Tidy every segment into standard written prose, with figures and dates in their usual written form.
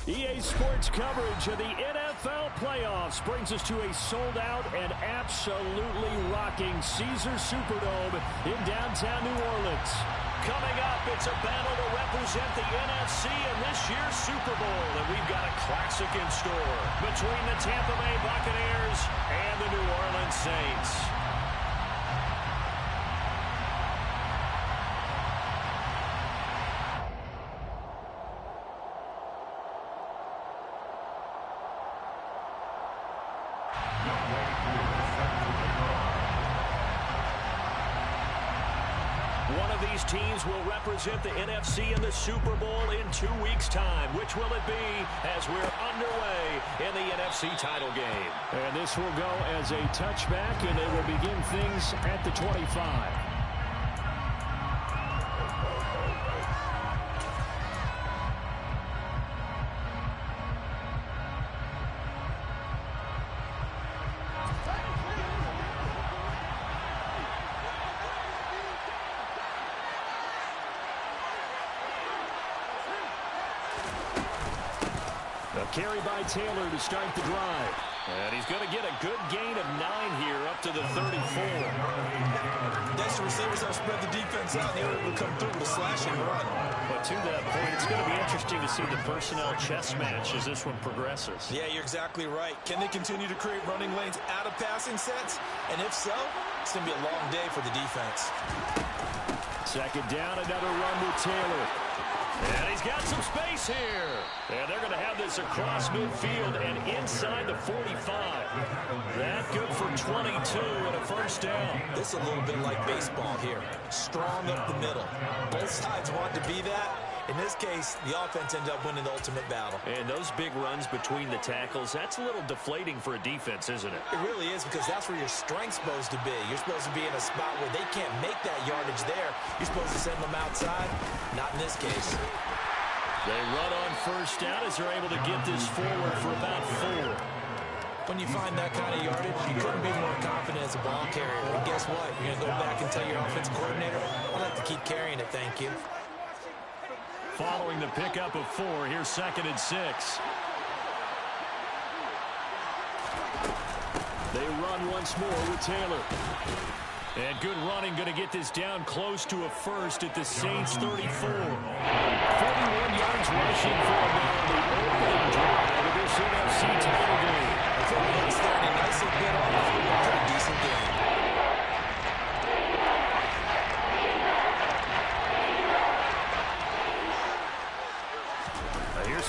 EA Sports coverage of the NFL playoffs brings us to a sold-out and absolutely rocking Caesars Superdome in downtown New Orleans. Coming up, it's a battle to represent the NFC in this year's Super Bowl, and we've got a classic in store between the Tampa Bay Buccaneers and the New Orleans Saints. One of these teams will represent the NFC in the Super Bowl in 2 weeks' time. Which will it be as we're underway in the NFC title game? And this will go as a touchback, and they will begin things at the 25. Carry by Taylor to start the drive. And he's going to get a good gain of 9 here up to the 34. Next, receivers have spread the defense out. They're able to come through with a slashing run. But to that point, it's going to be interesting to see the personnel chess match as this one progresses. Yeah, you're exactly right. Can they continue to create running lanes out of passing sets? And if so, it's going to be a long day for the defense. Second down, another run with Taylor. And he's got some space here. And they're going to have this across midfield and inside the 45. That good for 22 and a first down. This is a little bit like baseball here. Strong up the middle. Both sides want to be that. In this case, the offense ended up winning the ultimate battle. And those big runs between the tackles, that's a little deflating for a defense, isn't it? It really is, because that's where your strength's supposed to be. You're supposed to be in a spot where they can't make that yardage there. You're supposed to send them outside. Not in this case. They run on first down as they're able to get this forward for about 4. When you find that kind of yardage, you couldn't be more confident as a ball carrier. And guess what? You're going to go back and tell your offensive coordinator, I'd like to keep carrying it, thank you. Following the pickup of 4, here's 2nd and 6. They run once more with Taylor. And good running, going to get this down close to a first at the Saints 34. 41 yards rushing for the opening drive of this NFC title game. I think it's starting a nice little bit off. A pretty decent game.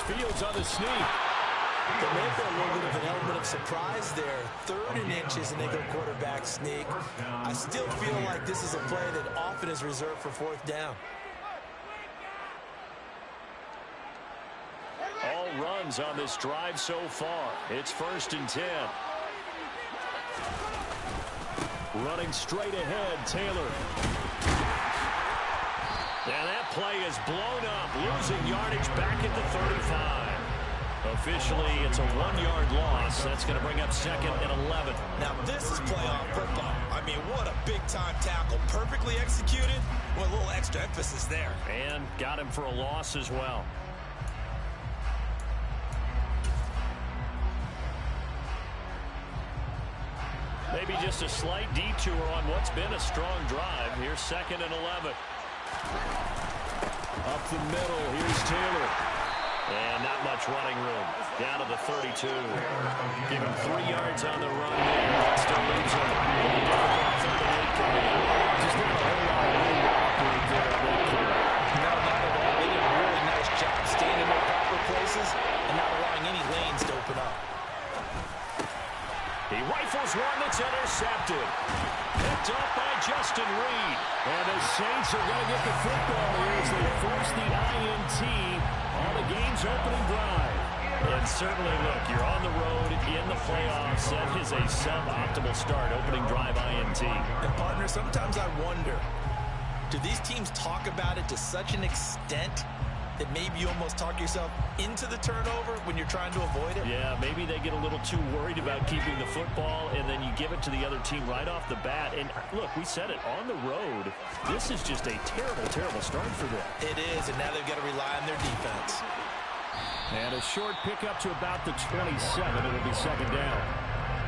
Fields on the sneak. There may have been a little bit of an element of surprise there. 3rd and inches, and they go quarterback sneak. I still feel like this is a play that often is reserved for 4th down. All runs on this drive so far. It's 1st and 10. Running straight ahead, Taylor. And that play is blown up, losing yardage back at the 35. Officially, it's a 1-yard loss. That's going to bring up 2nd and 11. Now, this is playoff football. I mean, what a big-time tackle. Perfectly executed with a little extra emphasis there. And got him for a loss as well. Maybe just a slight detour on what's been a strong drive. Here's 2nd and 11. Up the middle, here's Taylor. And not much running room. Down to the 32. Give him 3 yards on the run there. Still leaves him. Just not a whole lot of room to operate there. No, not at all. They did a really nice job staying in their proper places and not allowing any lanes to open up. He rifles one that's intercepted. Picked up by Justin Reed. And the Saints are going to get the football here as they force the INT on the game's opening drive. And certainly, look, you're on the road in the playoffs. That is a suboptimal start, opening drive INT. And, partner, sometimes I wonder, do these teams talk about it to such an extent that maybe you almost talk yourself into the turnover when you're trying to avoid it? Yeah, maybe they get a little too worried about keeping the football, and then you give it to the other team right off the bat. And look, we said it, on the road, this is just a terrible, terrible start for them. It is, and now they've got to rely on their defense. And a short pickup to about the 27. It'll be second down.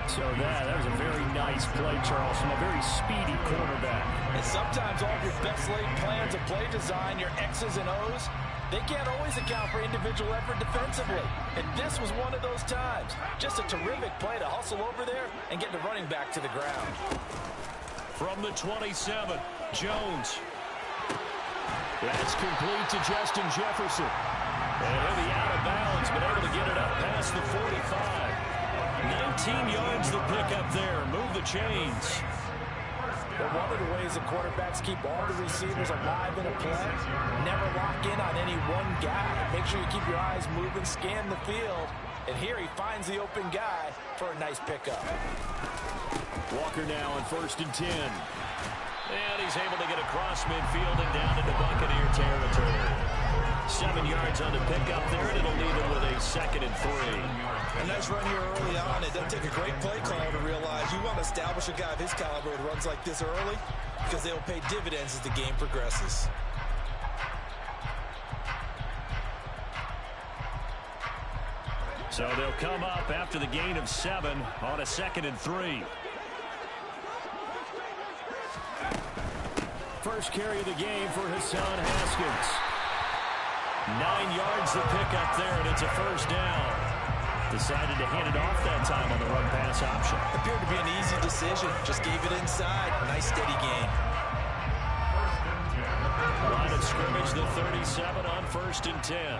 So that was a very nice play, Charles, from a very speedy quarterback. And sometimes all your best laid plans of play design, your X's and O's, they can't always account for individual effort defensively. And this was one of those times. Just a terrific play to hustle over there and get the running back to the ground. From the 27, Jones. That's complete to Justin Jefferson. And he'll be out of bounds, but able to get it up past the 45. 19 yards the pickup there. Move the chains. But one of the ways that quarterbacks keep all the receivers alive in a play, never lock in on any one guy. Make sure you keep your eyes moving, scan the field. And here he finds the open guy for a nice pickup. Walker now on 1st and 10. And he's able to get across midfield and down into Buccaneer territory. 7 yards on the pickup there, and it'll leave him with a 2nd and 3. A nice run here early on. It doesn't take a great play call to realize you want to establish a guy of his caliber that runs like this early because they'll pay dividends as the game progresses. So they'll come up after the gain of 7 on a 2nd and 3. First carry of the game for Hassan Haskins. 9 yards the pickup there, and it's a first down. Decided to hand it off that time on the run-pass option. Appeared to be an easy decision. Just gave it inside. Nice steady gain. Line of scrimmage, the 37 on 1st and 10.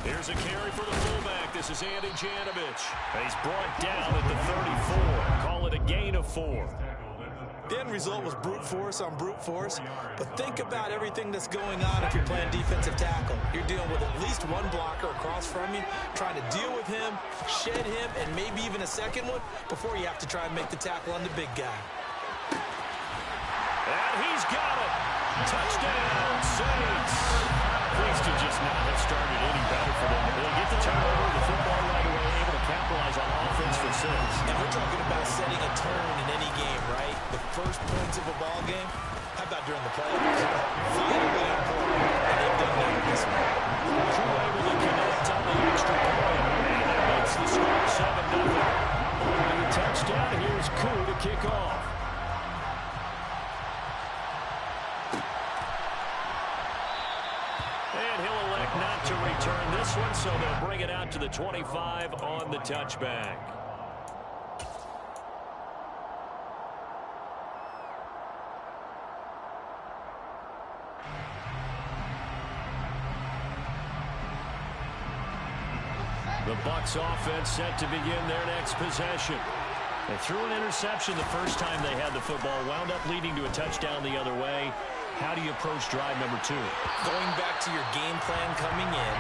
Here's a carry for the fullback. This is Andy Janovich. He's brought down at the 34. Call it a gain of 4. The end result was brute force on brute force, but think about everything that's going on if you're playing defensive tackle. You're dealing with at least one blocker across from you, trying to deal with him, shed him, and maybe even a second one before you have to try and make the tackle on the big guy. And he's got it. Touchdown, Saints. Pleased to just not have started any better for them. They get the turnover, the football right away, able to capitalize on offense for 6. And we're talking about setting a tone in any game, right? The first points of a ball game. How about during the playoffs? Vitally important, and they've done that in this one. Drew able to connect on the extra point, and that makes the score 7-0. And the touchdown, here's Koo to kick off. And he'll elect not to return this one, so they'll bring it out to the 25 on the touchback. The Bucs offense set to begin their next possession. They threw an interception the first time they had the football, wound up leading to a touchdown the other way. How do you approach drive number 2? Going back to your game plan coming in,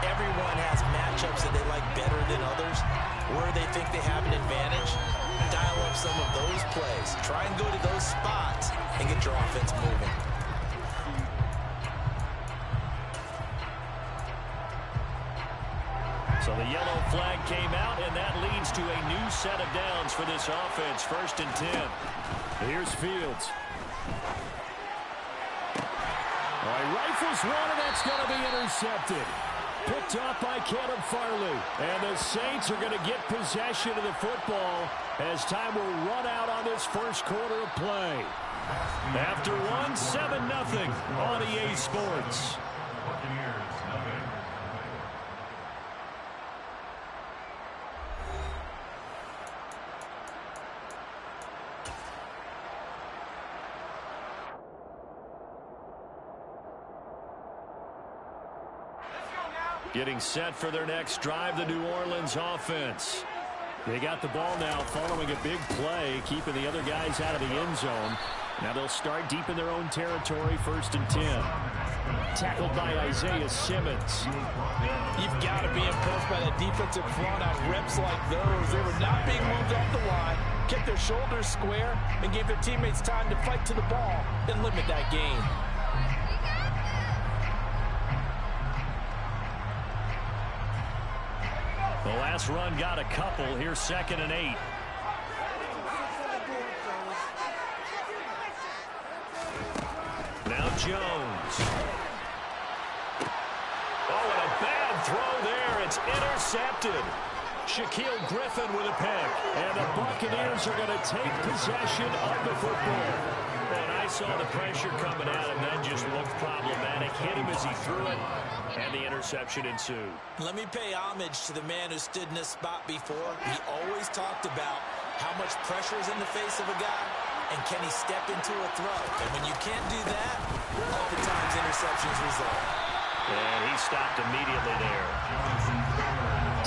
everyone has matchups that they like better than others, where they think they have an advantage. Dial up some of those plays. Try and go to those spots and get your offense moving. So the yellow flag came out, and that leads to a new set of downs for this offense. 1st and 10. Here's Fields. All right, rifles one, and that's going to be intercepted. Picked up by Caleb Farley. And the Saints are going to get possession of the football as time will run out on this first quarter of play. After one, 7-0 on EA Sports. Getting set for their next drive, the New Orleans offense. They got the ball now following a big play, keeping the other guys out of the end zone. Now they'll start deep in their own territory, 1st and 10. Tackled by Isaiah Simmons. You've got to be impressed by that defensive front on reps like those. They were not being moved off the line, kept their shoulders square, and gave their teammates time to fight to the ball and limit that gain. The last run got a couple. Here's 2nd and 8. Now Jones. throw there. It's intercepted. Shaquille Griffin with a pick. And the Buccaneers are going to take possession of the football. And I saw the pressure coming at him. That just looked problematic. Hit him as he threw it, and the interception ensued. Let me pay homage to the man who stood in this spot before. He always talked about how much pressure is in the face of a guy, and can he step into a throw. And when you can't do that, oftentimes interceptions result. And he stopped immediately there.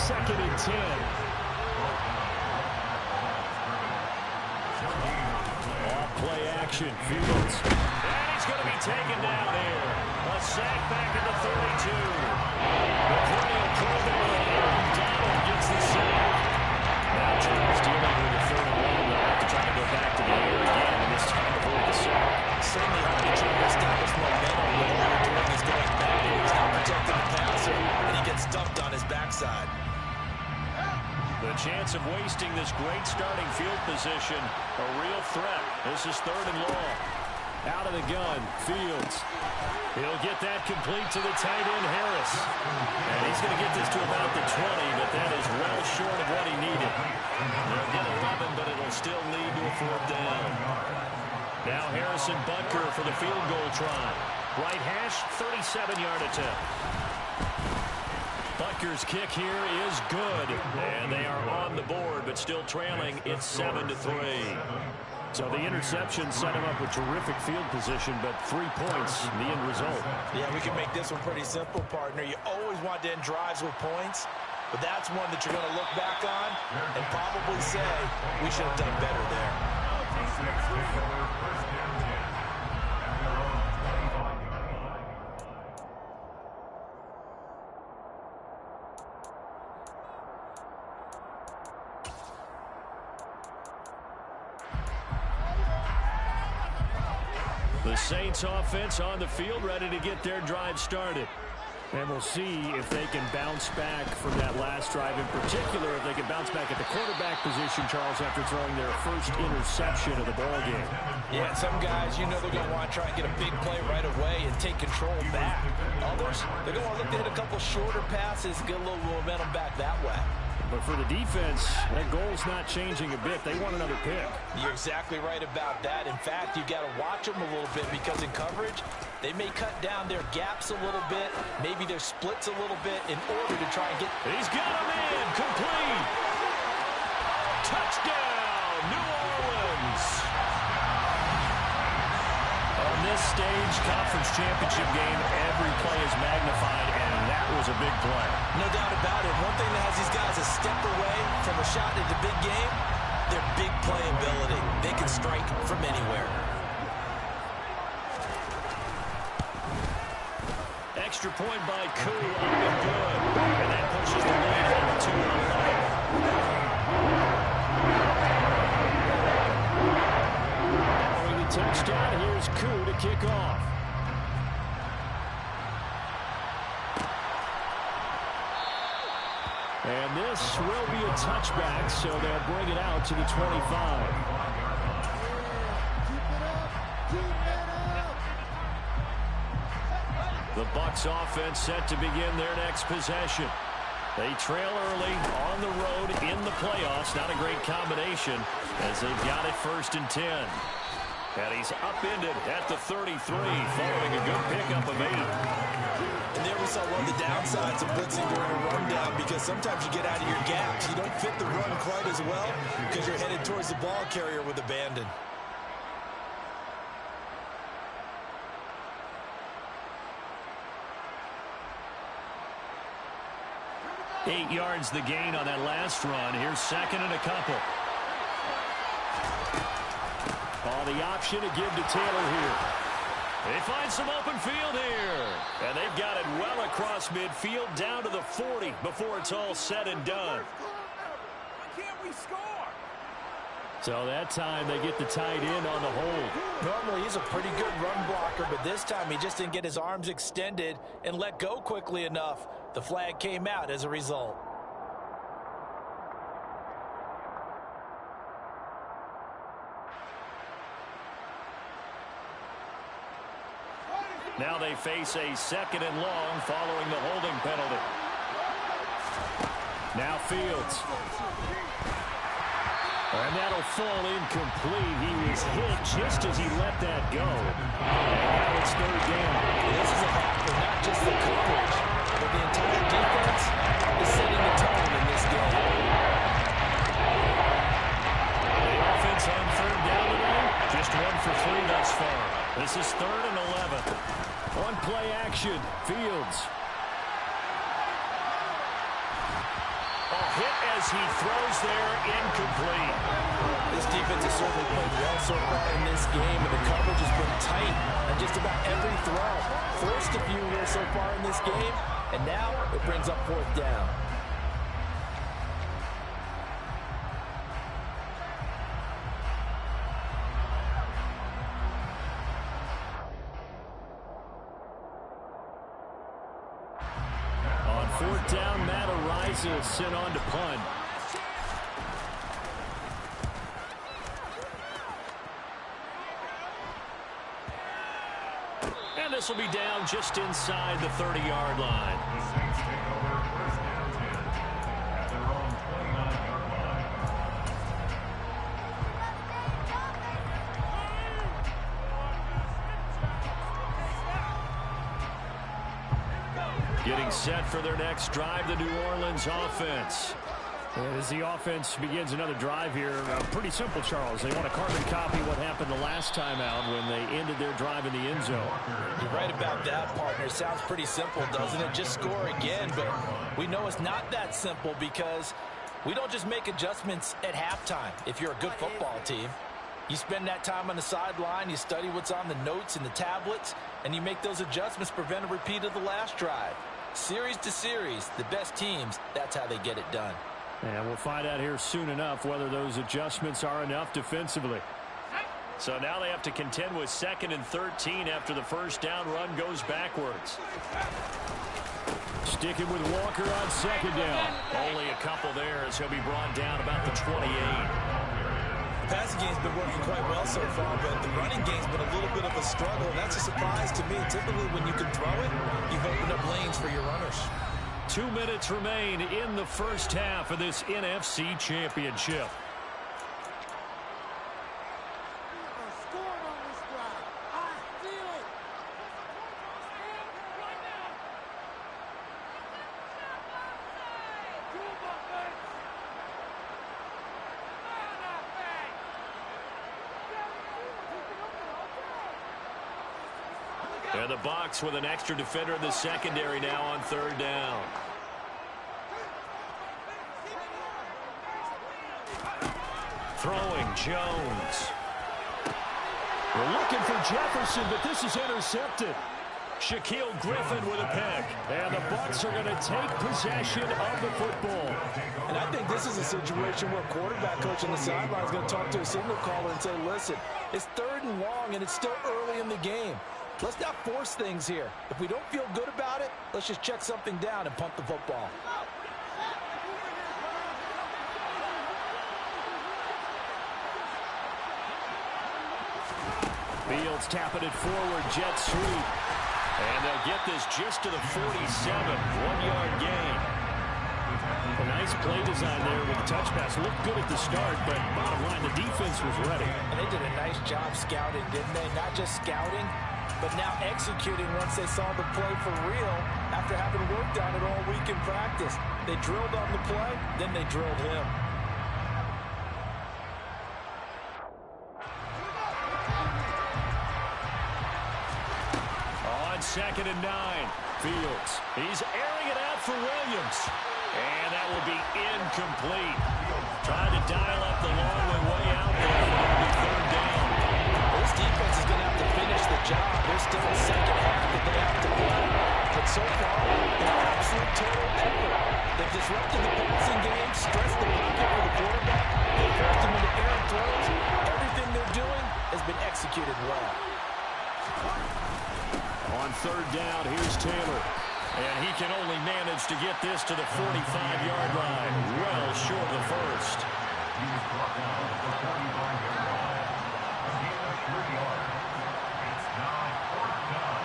2nd and 10. Play action, Fields. And he's going to be taken down here. A sack back at the 32. The play will prove it. Aaron Donald gets the sack. Now Charles dealing with a 3rd and 1. They'll have to try to go back to the air again, and this time avoid the sack. Certainly hard to try to establish momentum when all you're doing is going backwards. Not protecting the passer, and he gets dumped on his backside. The chance of wasting this great starting field position, a real threat. This is 3rd and long. Out of the gun, Fields. He'll get that complete to the tight end, Harris. And he's going to get this to about the 20, but that is well short of what he needed. They'll get 11, but it'll still lead to a 4th down. Now Harrison Butker for the field goal try. Right hash, 37-yard attempt. Butker's kick here is good, and they are on the board, but still trailing. It's 7-3. So the interception set him up with terrific field position, but 3 points, the end result. Yeah, we can make this one pretty simple, partner. You always want to end drives with points, but that's one that you're going to look back on and probably say, we should have done better there. The Saints offense on the field, ready to get their drive started. And we'll see if they can bounce back from that last drive. In particular, if they can bounce back at the quarterback position, Charles, after throwing their first interception of the ballgame. Yeah, some guys, you know they're going to want to try and get a big play right away and take control back. Others, they're going to want to look to hit a couple shorter passes, get a little momentum back that way. But for the defense, that goal's not changing a bit. They want another pick. You're exactly right about that. In fact, you've got to watch them a little bit because in coverage, they may cut down their gaps a little bit, maybe their splits a little bit in order to try and get... He's got him in, complete. Touchdown, New Orleans. On this stage, conference championship game, every play is magnified, and that was a big play. No doubt about it. One thing that has these guys a step away from a shot at the big game, their big play ability. They can strike from anywhere. Extra point by Koo, up and good. And that pushes the lead over 2-1. Following the touchdown, here's Koo to kick off. And this will be a touchback, so they'll bring it out to the 25. The Bucs offense set to begin their next possession. They trail early on the road in the playoffs. Not a great combination as they've got it 1st and 10. And he's upended at the 33 following a good pickup of 8. And there we saw one of the downsides of blitzing during a rundown because sometimes you get out of your gaps. You don't fit the run quite as well because you're headed towards the ball carrier with abandon. Eight yards the gain on that last run. Here's 2nd and a couple. The option to give to Taylor here. They find some open field here. And they've got it well across midfield down to the 40 before it's all said and done. Why can't we score? So that time they get the tight end on the hold. Normally he's a pretty good run blocker, but this time he just didn't get his arms extended and let go quickly enough. The flag came out as a result. Now they face a 2nd and long following the holding penalty. Now Fields. And that'll fall incomplete. He was hit just as he let that go. And now it's third down. This is a factor, not just the coverage, but the entire defense is setting the tone in this game. The offense on third down today, just 1 for 3 thus far. This is 3rd and 11. On play action, Fields. Hit as he throws there, incomplete. This defense has certainly played well so far in this game, and the coverage has been tight on just about every throw. Forced a few here so far in this game, and now it brings up 4th down. On 4th down, Matt arises, sent on to punt. And this will be down just inside the 30-yard line. The Saints take over 1st down 10 at their own 29-yard line. Getting set for their next drive, the New Orleans offense. As the offense begins another drive here, pretty simple, Charles. They want to carbon copy what happened the last time out when they ended their drive in the end zone. You're right about that, partner. Sounds pretty simple, doesn't it? Just score again, but we know it's not that simple because we don't just make adjustments at halftime if you're a good football team. You spend that time on the sideline, you study what's on the notes and the tablets, and you make those adjustments, prevent a repeat of the last drive. Series to series, the best teams, that's how they get it done. And we'll find out here soon enough whether those adjustments are enough defensively. So now they have to contend with 2nd and 13 after the first down run goes backwards. Sticking with Walker on 2nd down. Only a couple there as he'll be brought down about the 28. The passing game's been working quite well so far, but the running game's been a little bit of a struggle, and that's a surprise to me. Typically, when you can throw it, you've opened up lanes for your runners. 2 minutes remain in the first half of this NFC Championship. And the box with an extra defender in the secondary now on 3rd down. Throwing Jones. We're looking for Jefferson, but this is intercepted. Shaquille Griffin with a pick. And the Bucs are going to take possession of the football. And I think this is a situation where quarterback coach on the sideline is going to talk to a signal caller and say, listen, it's 3rd and long, and it's still early in the game. Let's not force things here. If we don't feel good about it, let's just check something down and punt the football. Fields tapping it forward, jet sweep. And they'll get this just to the 47, 1-yard gain. A nice play design there with the touch pass. Looked good at the start, but bottom line, the defense was ready. And they did a nice job scouting, didn't they? Not just scouting, but now executing once they saw the play for real after having worked on it all week in practice. They drilled on the play, then they drilled him. On 2nd and 9, Fields. He's airing it out for Williams. And that will be incomplete. Trying to dial up the long way out there for 3rd down. This defense is going to have to finish the job. There's still a second half that they have to play. But so far, an absolute total effort. They've disrupted the passing game, stressed the pocket for the quarterback. They've forced him into errant throws. Everything they're doing has been executed well. On 3rd down, here's Taylor. And he can only manage to get this to the 45-yard line. Well short of the first. He was brought down at the 45-yard line. A gain of 3 yards. It's now 4th down.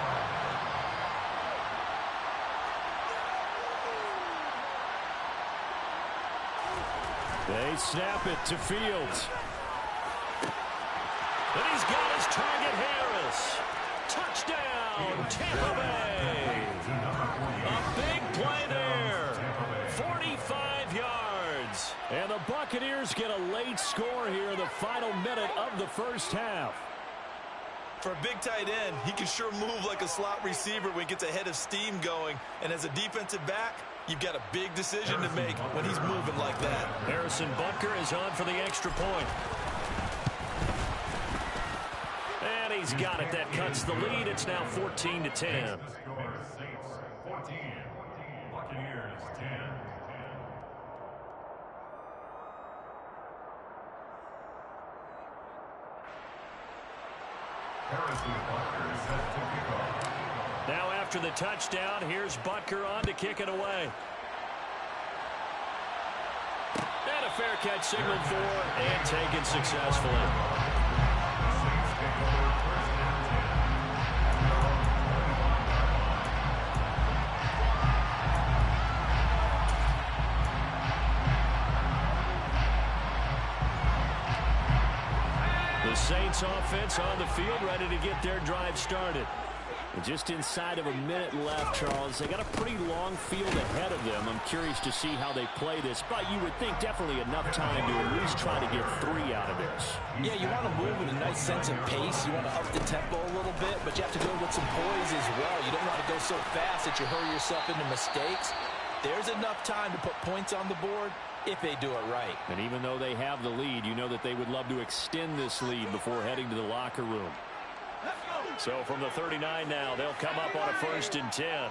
They snap it to Fields. And he's got his target, Harris. Touchdown, Tampa Bay. A big play there. 45 yards. And the Buccaneers get a late score here in the final minute of the first half. For a big tight end, he can sure move like a slot receiver when he gets a head of steam going. And as a defensive back, you've got a big decision to make when he's moving like that. Harrison Butker is on for the extra point. And he's got it. That cuts the lead. It's now 14-10. Saints 14, Buccaneers 10. Now after the touchdown, here's Butker on to kick it away. And a fair catch signaled for and taken successfully. The Saints offense on the field, ready to get their drive started. Just inside of a minute left, Charles. They got a pretty long field ahead of them. I'm curious to see how they play this, but you would think definitely enough time to at least try to get 3 out of this. Yeah, you want to move with a nice sense of pace. You want to up the tempo a little bit, but you have to go with some poise as well. You don't want to go so fast that you hurry yourself into mistakes. There's enough time to put points on the board if they do it right. And even though they have the lead, you know that they would love to extend this lead before heading to the locker room. So from the 39 now, they'll come up on a 1st and 10.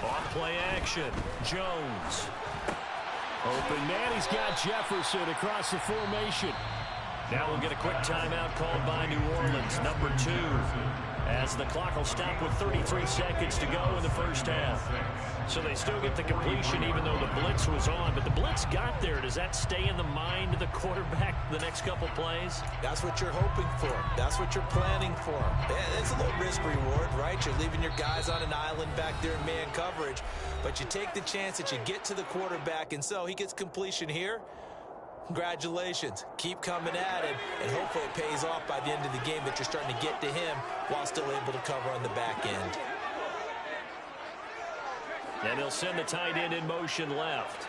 Off play action. Jones. Open man, he's got Jefferson across the formation. Now we'll get a quick timeout called by New Orleans, number 2. As the clock will stop with 33 seconds to go in the first half. So they still get the completion even though the blitz was on. But the blitz got there. Does that stay in the mind of the quarterback the next couple plays? That's what you're hoping for. That's what you're planning for. It's a little risk reward, right? You're leaving your guys on an island back there in man coverage. But you take the chance that you get to the quarterback. And so he gets completion here. Congratulations. Keep coming at it, and hopefully it pays off by the end of the game that you're starting to get to him while still able to cover on the back end. And he'll send the tight end in motion left.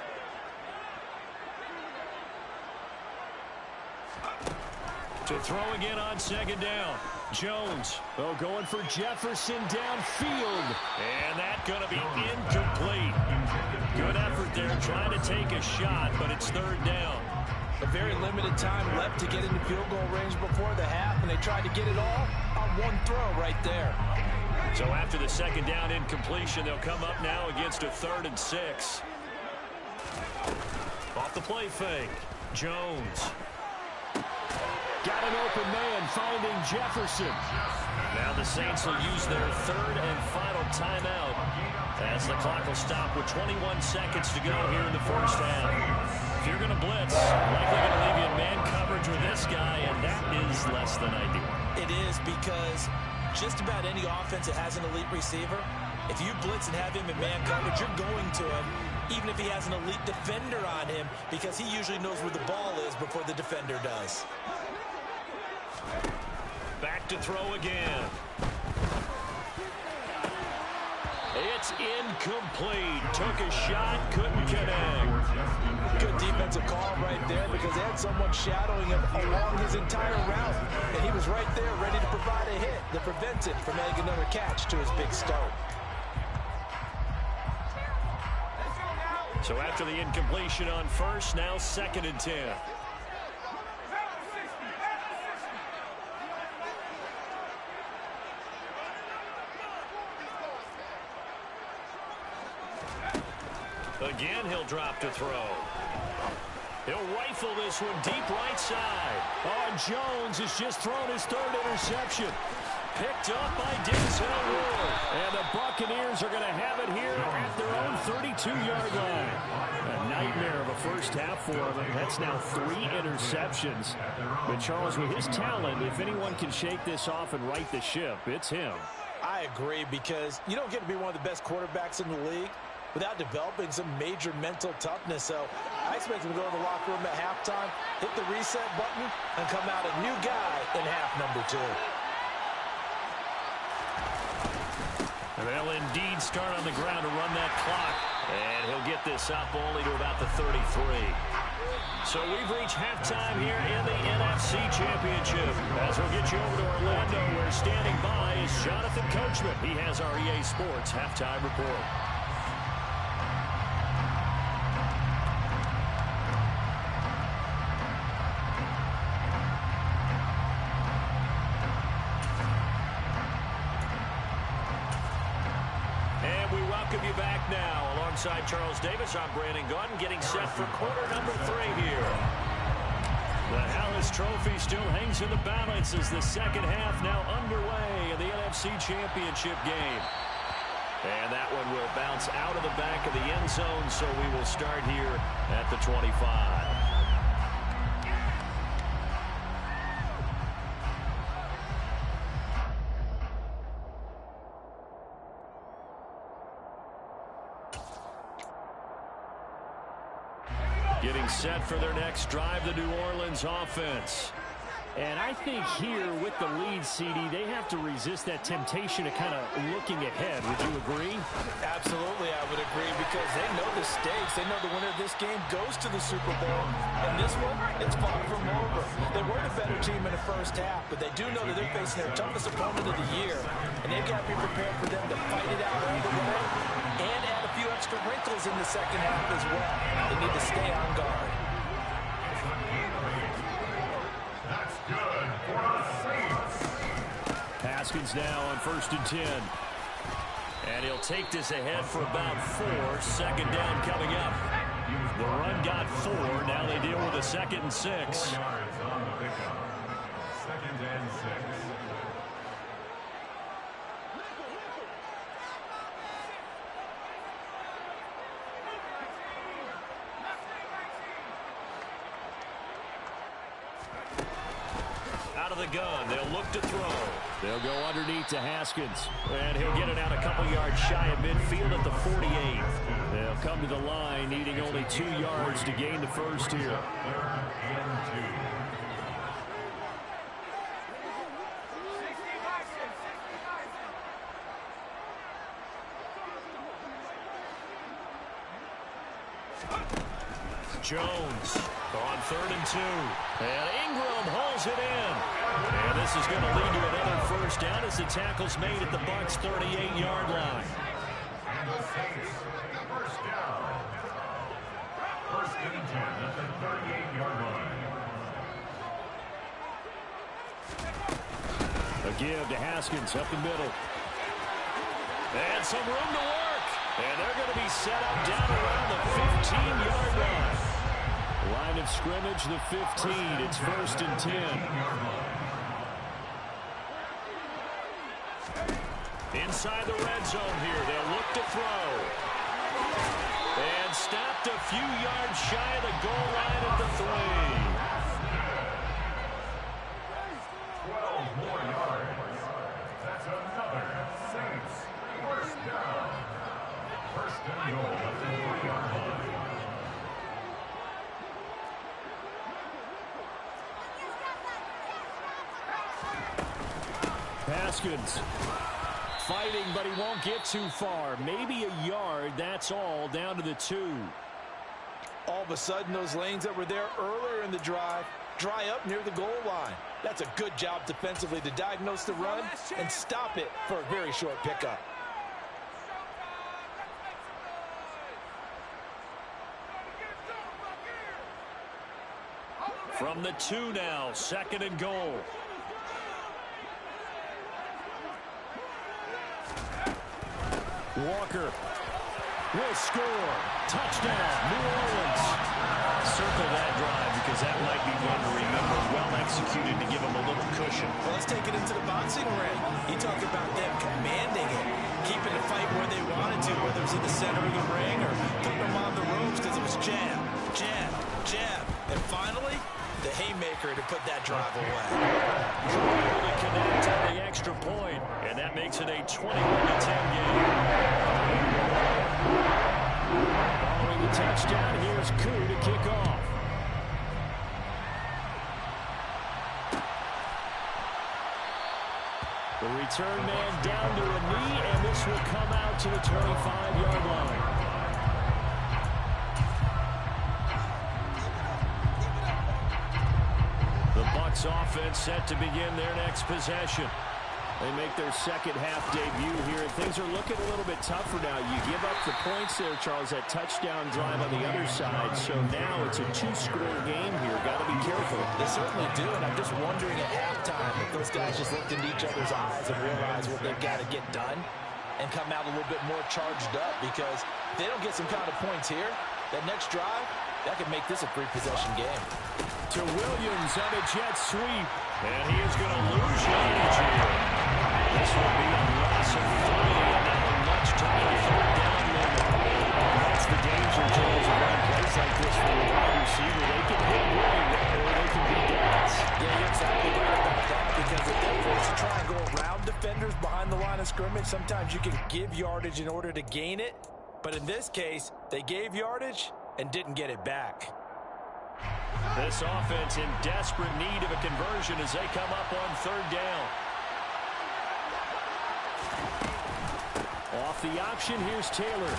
To throw again on 2nd down. Jones. Oh, going for Jefferson downfield. And that's going to be incomplete. Good effort there trying to take a shot, but it's 3rd down. A very limited time left to get into field goal range before the half, and they tried to get it all on one throw right there. So after the 2nd down incompletion, they'll come up now against a 3rd and 6. Off the play fake. Jones. Got an open man finding Jefferson. Now the Saints will use their 3rd and final timeout as the clock will stop with 21 seconds to go here in the first half. If you're going to blitz, likely going to leave you in man coverage with this guy, and that is less than ideal. It is, because just about any offense that has an elite receiver, if you blitz and have him in man coverage, you're going to him, even if he has an elite defender on him, because he usually knows where the ball is before the defender does. Back to throw again. It's incomplete. Took a shot, couldn't connect. Good defensive call right there, because they had someone shadowing him along his entire route, and he was right there ready to provide a hit that prevents him from adding another catch to his big start. So after the incompletion on 1st, now 2nd and 10. Again, he'll drop to throw. He'll rifle this one deep right side. Oh, Jones has just thrown his 3rd interception. Picked up by Denzel Ward. And the Buccaneers are going to have it here at their own 32-yard line. A nightmare of a first half for them. That's now 3 interceptions. But Charles, with his talent, if anyone can shake this off and right the ship, it's him. I agree, because you don't get to be one of the best quarterbacks in the league without developing some major mental toughness. So I expect him to go to the locker room at halftime, hit the reset button, and come out a new guy in half number 2. They'll indeed start on the ground to run that clock. And he'll get this up only to about the 33. So we've reached halftime here in the NFC Championship. As we'll get you over to Orlando, where standing by is Jonathan Coachman. He has our EA Sports halftime report. You back now alongside Charles Davis. I'm Brandon Gunn, getting set for quarter number 3 here. The Hallis Trophy still hangs in the balance as the second half now underway in the NFC Championship game. And that one will bounce out of the back of the end zone, so we will start here at the 25. Getting set for their next drive, the New Orleans offense. And I think here with the lead, CD, they have to resist that temptation of kind of looking ahead. Would you agree? Absolutely, I would agree, because they know the stakes. They know the winner of this game goes to the Super Bowl. And this one, it's far from over. They were the better team in the first half, but they do know that they're facing their toughest opponent of the year. And they've got to be prepared for them to fight it out all the way and add a few extra wrinkles in the second half as well. They need to stay on guard. Haskins now on 1st and 10. And he'll take this ahead for about 4. Second down coming up. The run got 4. Now they deal with a 2nd and 6. 2nd and 6. Out of the gun, they'll look to throw. They'll go underneath to Haskins. And he'll get it out a couple yards shy of midfield at the 48. They'll come to the line, needing only 2 yards to gain the first here. Jones on 3rd and 2. And Ingram hauls it in. And this is going to lead to another first down as the tackle's made at the Bucs' 38-yard line. And the Saints, first down. 1st and 10 at the 38-yard line. A give to Haskins up the middle. And some room to work. And they're going to be set up down around the 15-yard line. Line of scrimmage, the 15. It's 1st and 10. Inside the red zone here. They'll look to throw. And stopped a few yards shy of the goal line at the 3. 12 more yards. That's another Saints first down. 1st and goal at the 3-yard line. Haskins fighting, but he won't get too far. Maybe a yard, that's all, down to the 2. All of a sudden, those lanes that were there earlier in the drive dry up near the goal line. That's a good job defensively to diagnose the run and stop it for a very short pickup. From the 2 now, 2nd and goal. Walker will score. Touchdown, New Orleans. Circle that drive because that might be one to remember. Well executed to give them a little cushion. Well, let's take it into the boxing ring. You talk about them commanding it, keeping the fight where they wanted to, whether it was in the center of the ring or putting them on the ropes because it was jab, jab, jab. And finally, the haymaker to put that drive away. Able to connect on the extra point, and that makes it a 21-10 game. Following the touchdown, here's Koo to kick off. The return man down to a knee, and this will come out to the 25-yard line. The Bucs offense set to begin their next possession. They make their second-half debut here, and things are looking a little bit tougher now. You give up the points there, Charles, that touchdown drive on the other side. So now it's a two-score game here. Got to be careful. They certainly do, and I'm just wondering at halftime if those guys just looked into each other's eyes and realized what they've got to get done and come out a little bit more charged up, because if they don't get some kind of points here, that next drive, that could make this a three-possession game. To Williams on a jet sweep, and he is going to lose yardage here. This will be a loss of 3, and now a much tougher third down moment. That's the danger, Charles, of running plays like this for a wide receiver. They can hit big, or they can be gas. Yeah, you're exactly right about that, because if they're forced to try and go around defenders behind the line of scrimmage, sometimes you can give yardage in order to gain it. But in this case, they gave yardage and didn't get it back. This offense in desperate need of a conversion as they come up on third down. Off the option, here's Taylor.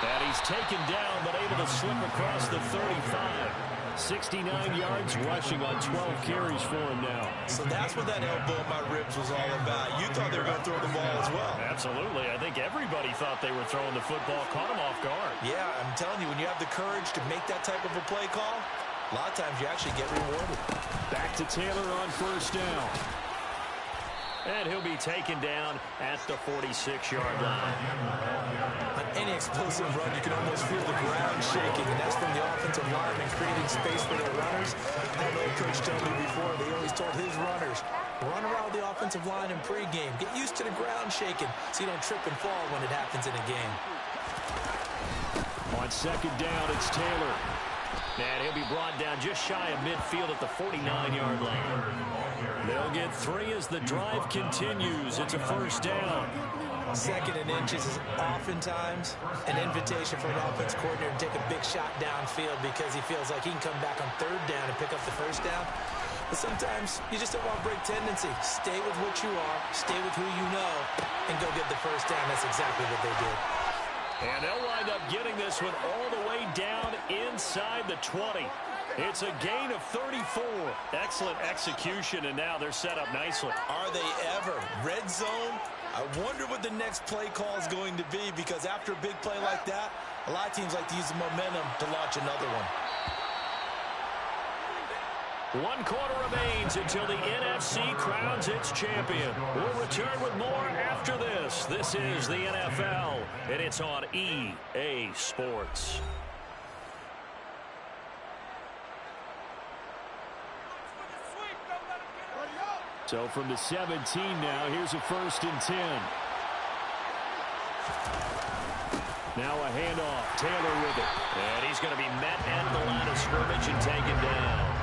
And he's taken down, but able to slip across the 35. 69 yards rushing on 12 carries for him now. So that's what that elbow in my ribs was all about. You thought they were going to throw the ball as well. Absolutely. I think everybody thought they were throwing the football, caught him off guard. Yeah, I'm telling you, when you have the courage to make that type of a play call, a lot of times you actually get rewarded. Back to Taylor on first down. And he'll be taken down at the 46-yard line. On any explosive run, you can almost feel the ground shaking, and that's from the offensive lineman creating space for their runners. I know Coach told me before, they always told his runners, run around the offensive line in pregame. Get used to the ground shaking so you don't trip and fall when it happens in a game. On second down, it's Taylor. And he'll be brought down just shy of midfield at the 49-yard line. They'll get 3 as the drive continues. It's a first down. Second and inches is oftentimes an invitation for an offense coordinator to take a big shot downfield because he feels like he can come back on third down and pick up the first down. But sometimes you just don't want to break tendency. Stay with what you are, stay with who you know, and go get the first down. That's exactly what they did. And they'll wind up getting this one all the way down inside the 20. It's a gain of 34. Excellent execution, and now they're set up nicely. Are they ever? Red zone? I wonder what the next play call is going to be, because after a big play like that, a lot of teams like to use the momentum to launch another one. 1 quarter remains until the NFC crowns its champion. We'll return with more after this. This is the NFL, and it's on EA Sports. So from the 17 now, here's a 1st and 10. Now a handoff. Taylor with it. And he's going to be met at the line of scrimmage and taken down.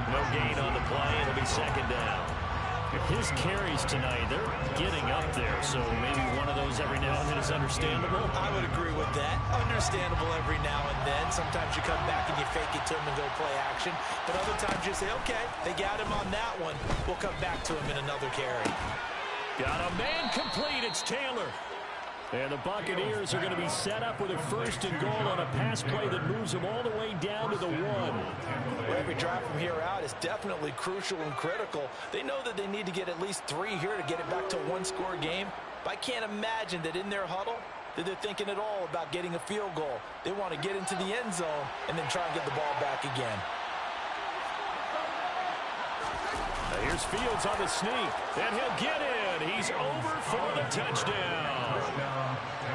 No gain on the play. It'll be second down. His carries tonight, they're getting up there, so maybe one of those every now and then is understandable. I would agree with that. Understandable every now and then. Sometimes you come back and you fake it to him and go play action. But other times you say, okay, they got him on that one. We'll come back to him in another carry. Got a man complete. It's Taylor. And the Buccaneers are going to be set up with a 1st and goal on a pass play that moves them all the way down to the 1. Well, every drive from here out is definitely crucial and critical. They know that they need to get at least 3 here to get it back to a 1-score game. But I can't imagine that in their huddle that they're thinking at all about getting a field goal. They want to get into the end zone and then try and get the ball back again. Here's Fields on the sneak, and he'll get in. He's over for the touchdown.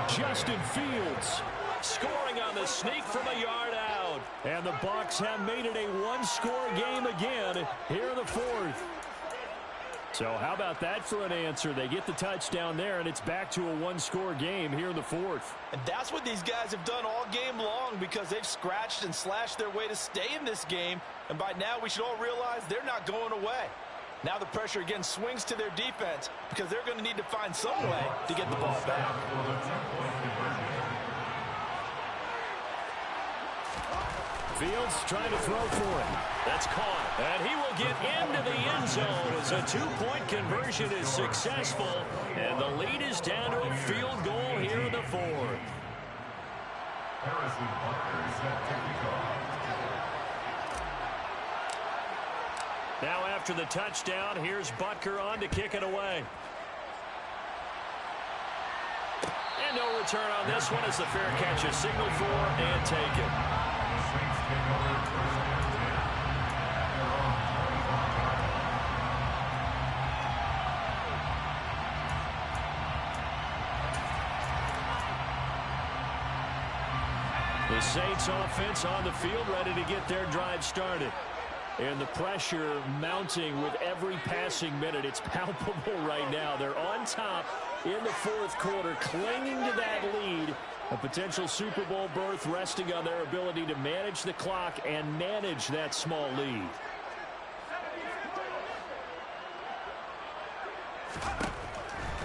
Justin Fields scoring on the sneak from a yard out. And the Bucs have made it a 1-score game again here in the 4th. So how about that for an answer? They get the touchdown there, and it's back to a 1-score game here in the 4th. And that's what these guys have done all game long, because they've scratched and slashed their way to stay in this game. And by now we should all realize they're not going away. Now the pressure again swings to their defense, because they're going to need to find some way to get the ball back. Fields trying to throw for it. That's caught. And he will get into the end zone as a two-point conversion is successful. And the lead is down to a field goal here in the fourth. Harrison Butker set to kick off. Now after the touchdown, here's Butker on to kick it away. And no return on this one as the fair catch is signaled for and taken. Saints take over first and 10 at their own 25-yard line. The Saints offense on the field ready to get their drive started. And the pressure mounting with every passing minute. It's palpable right now. They're on top in the fourth quarter, clinging to that lead. A potential Super Bowl berth resting on their ability to manage the clock and manage that small lead.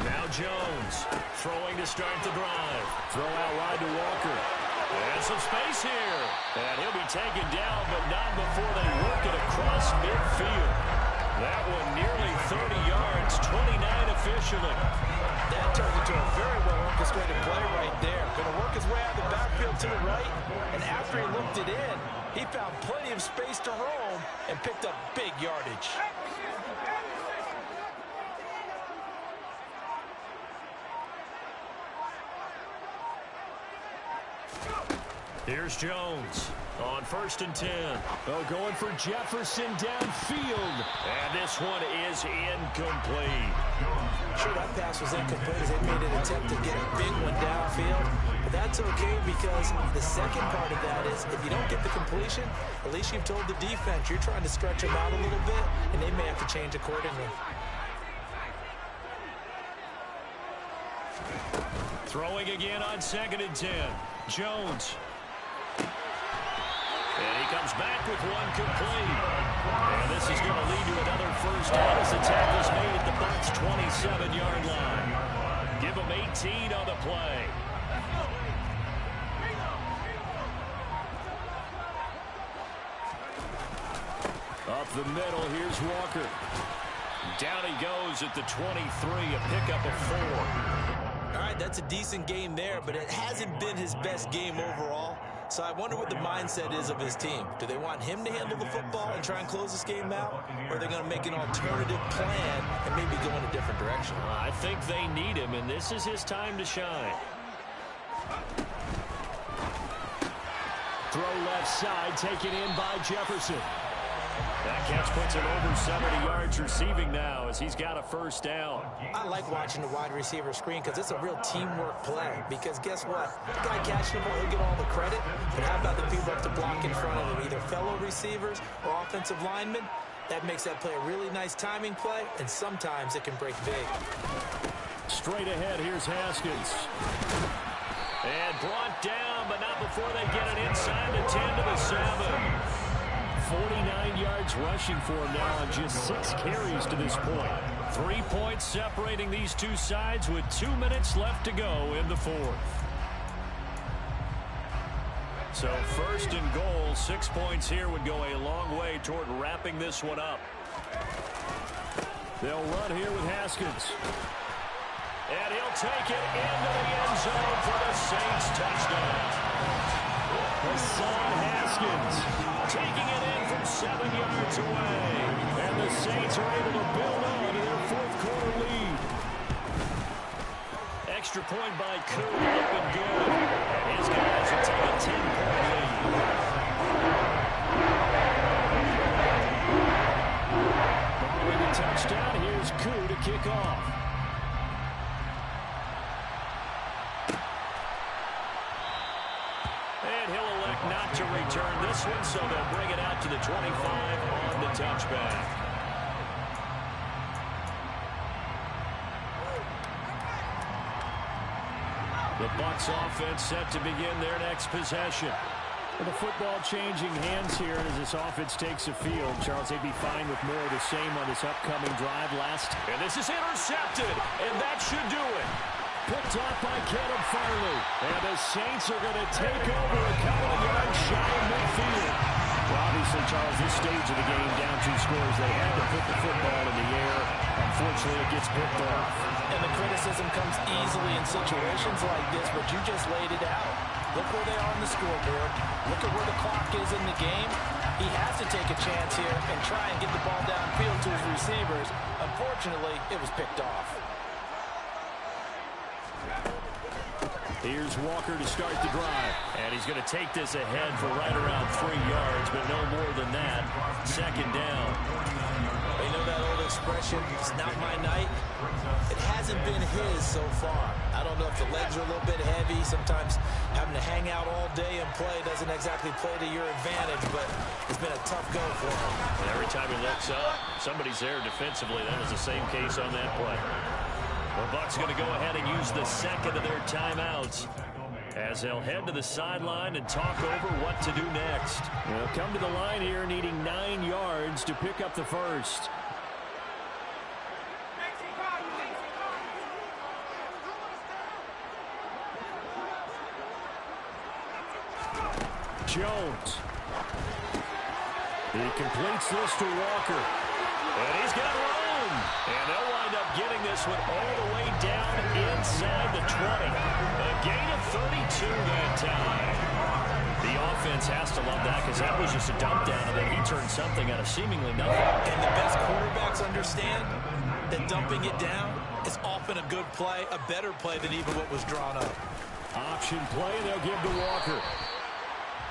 Now Jones throwing to start the drive. Throw out wide to Walker. And some space here. And he'll be taken down, but not before they work it across midfield. That one nearly 30 yards, 29 officially. That turned into a very well-orchestrated play right there. Going to work his way out of the backfield to the right, and after he looked it in, he found plenty of space to roam and picked up big yardage. Here's Jones on 1st and 10. Oh, going for Jefferson downfield. And this one is incomplete. Sure, that pass was incomplete as they made an attempt to get a big one downfield. But that's okay because the second part of that is if you don't get the completion, at least you've told the defense you're trying to stretch them out a little bit, and they may have to change accordingly. Throwing again on 2nd and 10. Jones. And he comes back with one complete. And this is going to lead to another first down as the tackle's made at the Bucs' 27-yard line. Give them 18 on the play. Up the middle, here's Walker. Down he goes at the 23, a pickup of 4. All right, that's a decent game there, but it hasn't been his best game overall. So I wonder what the mindset is of his team. Do they want him to handle the football and try and close this game out? Or are they going to make an alternative plan and maybe go in a different direction? I think they need him, and this is his time to shine. Throw left side, taken in by Jefferson. That catch puts him over 70 yards receiving now as he's got a first down. I like watching the wide receiver screen because it's a real teamwork play. Because guess what? The guy catching the ball, he'll get all the credit. But how about the people up to block in front of him, either fellow receivers or offensive linemen? That makes that play a really nice timing play, and sometimes it can break big. Straight ahead, here's Haskins. And brought down, but not before they get it inside the 10 to the 7. 49 yards rushing for him now on just 6 carries to this point. 3 points separating these two sides with 2 minutes left to go in the fourth. So 1st and goal, 6 points here would go a long way toward wrapping this one up. They'll run here with Haskins. And he'll take it into the end zone for the Saints touchdown. Hassan Haskins taking it in from 7 yards away. And the Saints are able to build on to their fourth quarter lead. Extra point by Koo, up and good. And his guys will take a 10-point lead. Following the touchdown, here's Koo to kick off. And he'll elect not to return this one, so they'll bring it out to the 25 on the touchback. The Bucs offense set to begin their next possession. With the football changing hands here as this offense takes the field. Charles, they'd be fine with more of the same on this upcoming drive last. And this is intercepted, and that should do it. Picked off by Caleb Farley. And the Saints are going to take over a couple of yards shy of midfield. stage of the game, down 2 scores. They had to put the football in the air. Unfortunately, it gets picked off. And the criticism comes easily in situations like this, but you just laid it out. Look where they are on the scoreboard. Look at where the clock is in the game. He has to take a chance here and try and get the ball downfield to his receivers. Unfortunately, it was picked off. Here's Walker to start the drive. And he's going to take this ahead for right around 3 yards, but no more than that. 2nd down. You know that old expression, it's not my night? It hasn't been his so far. I don't know if the legs are a little bit heavy. Sometimes having to hang out all day and play doesn't exactly play to your advantage, but it's been a tough go for him. And every time he looks up, somebody's there defensively. That was the same case on that play. The Bucs going to go ahead and use the second of their timeouts as they'll head to the sideline and talk over what to do next. They'll come to the line here needing 9 yards to pick up the first. Jones. He completes this to Walker. And he's got room. And they'll wind up getting this one all the way down inside the 20. A gain of 32 that time. The offense has to love that because that was just a dump down, and then he turned something out of seemingly nothing. And the best quarterbacks understand that dumping it down is often a good play, a better play than even what was drawn up. Option play, they'll give to Walker.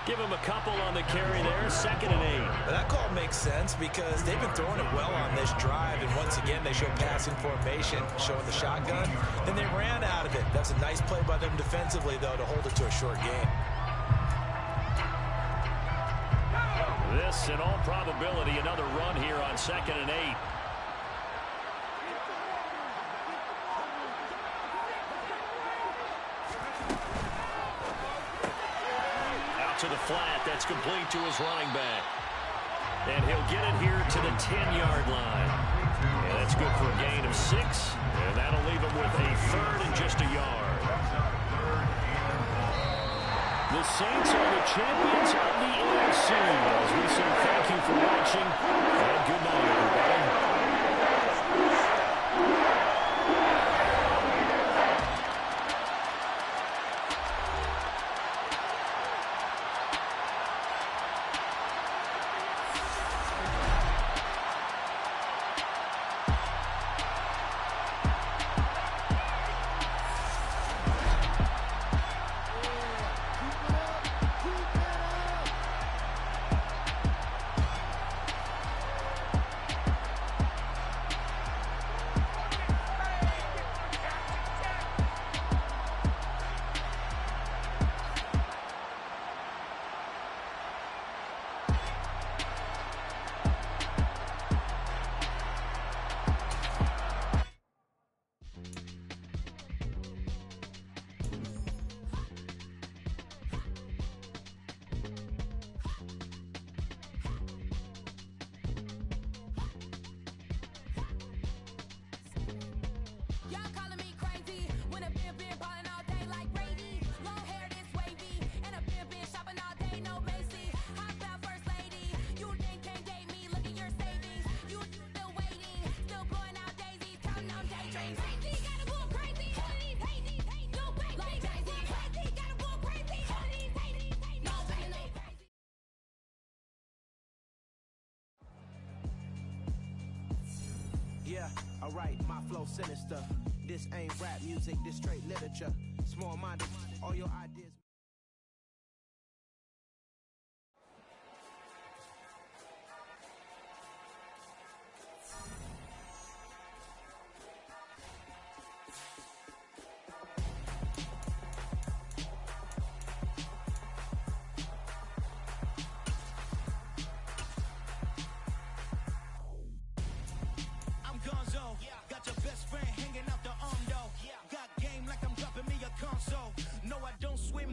Give him a couple on the carry there, 2nd and 8. But that call makes sense because they've been throwing it well on this drive, and once again they show passing formation, showing the shotgun, and they ran out of it. That's a nice play by them defensively, though, to hold it to a short game. This, in all probability, another run here on 2nd and 8. To the flat, that's complete to his running back. And he'll get it here to the 10-yard line. And that's good for a gain of 6. And that'll leave him with a 3rd and just a yard. The Saints are the champions of the NFC. As we say thank you for watching, and good night, everybody. Yeah, alright, my flow sinister. This ain't rap music, this straight literature. Small-minded, all your ideas. Got game like I'm dropping me a console. No, I don't swim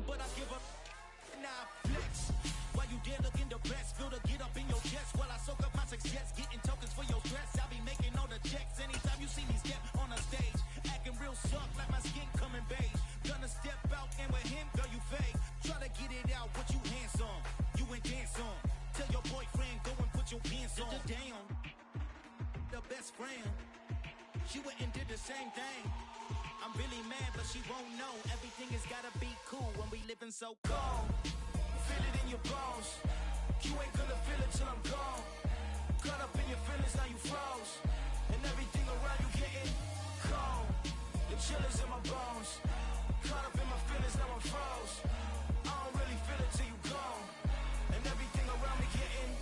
same thing. I'm really mad, but she won't know. Everything has gotta be cool when we living so cold. Feel it in your bones. You ain't gonna feel it till I'm gone. Caught up in your feelings, now you froze. And everything around you getting cold. The chill is in my bones. Caught up in my feelings, now I'm froze. I don't really feel it till you gone. And everything around me getting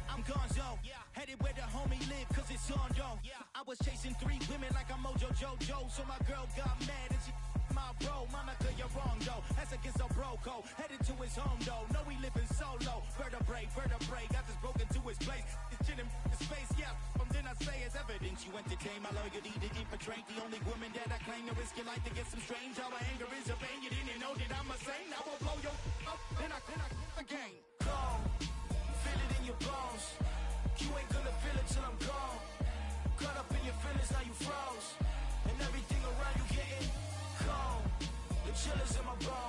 I'm gonzo, headed where the homie live, cause it's on though. I was chasing 3 women like I'm Mojo Jojo, so my girl got mad and she my bro. Monica, you're wrong though, that's against a bro code. Headed to his home though, no we living solo. Vertebrae, got this broken to his place. It's chillin' in space, from then I say it's evidence. You entertain my loyalty to infiltrate. The only woman that I claim to risk your life to get some strange. Our anger is a pain, you didn't know that I'm a saint. I will blow your up, then I again. Gone. Feel it in your bones. You ain't gonna feel it till I'm gone. Caught up in your feelings, now you froze. And everything around you getting cold. The chill is in my bones.